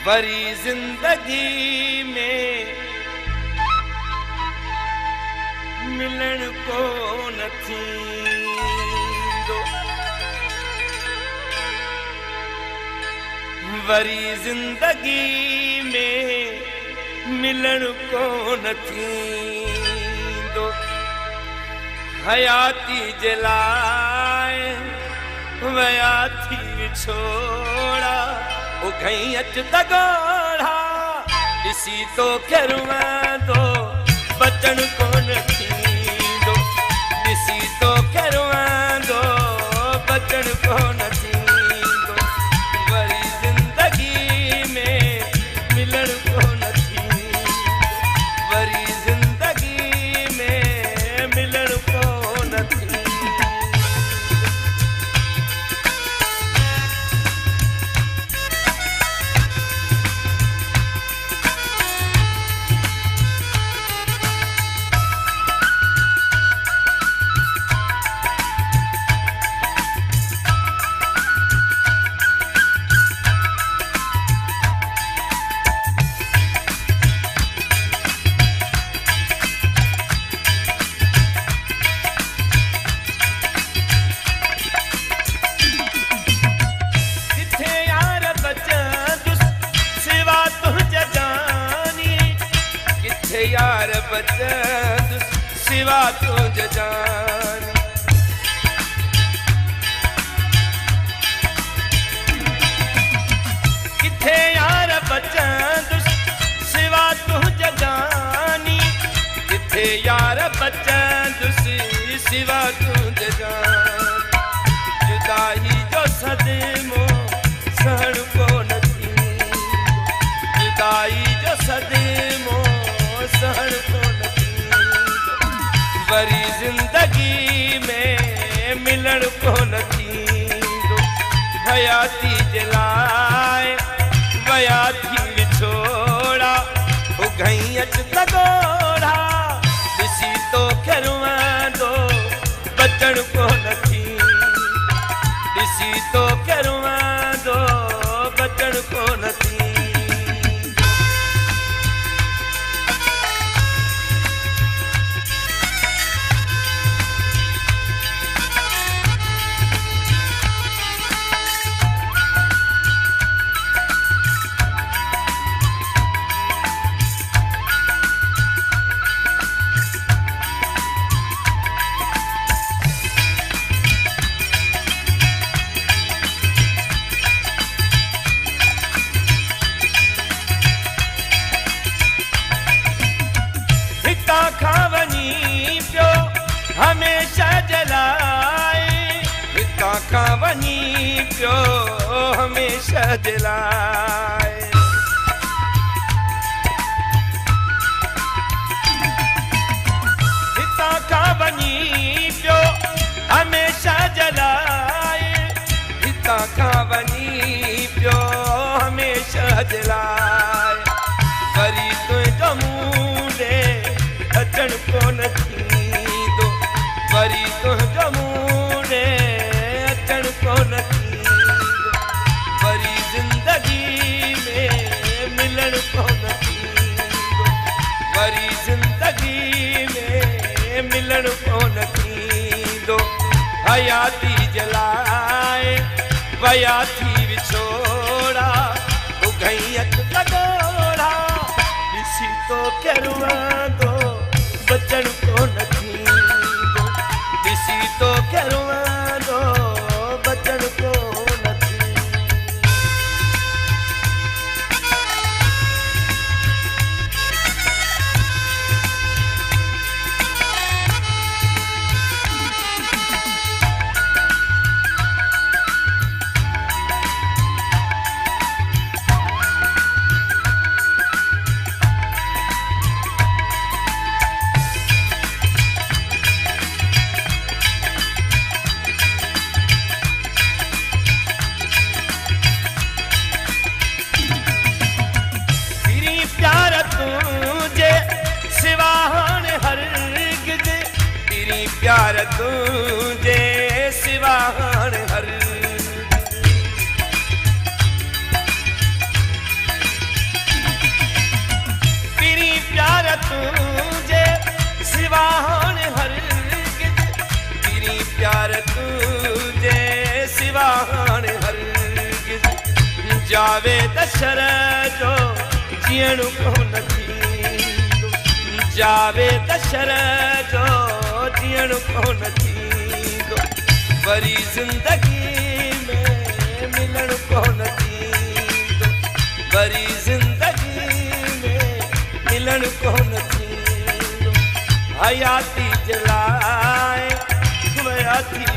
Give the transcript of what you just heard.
वरी जिंदगी में मिलन को न थींदो, वरी जिंदगी में मिलन को न थींदो। हयाती जलाए वया थी विछोड़ा, ओ घई अच दगोड़ा ॾिसी तो रुआंदो बचन को न थींदो, ॾिसी तो रुआंदो बचन को न थींदो। वरी जिंदगी में मिलन को न थींदो, वरी जिंदगी में मिलन को न थींदो। यार बचन सिवा तुझ जान, किथे यार बचन सिवा तुझ जानी, किथे यार बचन सिवा तुझ जान। जुदाई जो सदमो सहन को न थींदो, जुदाई जो सदमो सहन को न थींदो। वरी जिंदगी में मिलन को न थींदो। हयाती जलाए वया थी विछोड़ा, ओ घई अच दगोड़ा ॾिसी तो रुआंदो बचन को न थींदो, ॾिसी तो रुआंदो बचन को न थींदो। हमेशा जलाए हितां खां वञी पियो हमेशा जलाए। हितां खां वञी पियो हमेशा जलाए, हितां खां वञी पियो हमेशा जलाए। वरी तुंहिंजो मुंहुं ॾे अचण को न थींदो, वरी तुंहिंजो मुंहुं ॾे अचण को न थींदो। वरी जिंदगी में मिलन को न थींदो, वरी जिंदगी में मिलन को न थींदो। हयाती जलाए वया थी विछोड़ा, ओ घई अच दगोड़ा ॾिसी तो रुआंदो बचन को न थींदो, ॾिसी तो रुआंदो बचन को न थींदो। प्यार तुझे सिवा हर प्यार तुझे सिवा हाणे हरगिज़ जावेद शर जो जीअण कोन थींदो जावेद शर जो जीअण कोन थींदो वरी ज़िंदगी में मिलण कोन थींदो वरी ज़िंदगी में मिलण कोन थींदो हयाती जलाए हयाती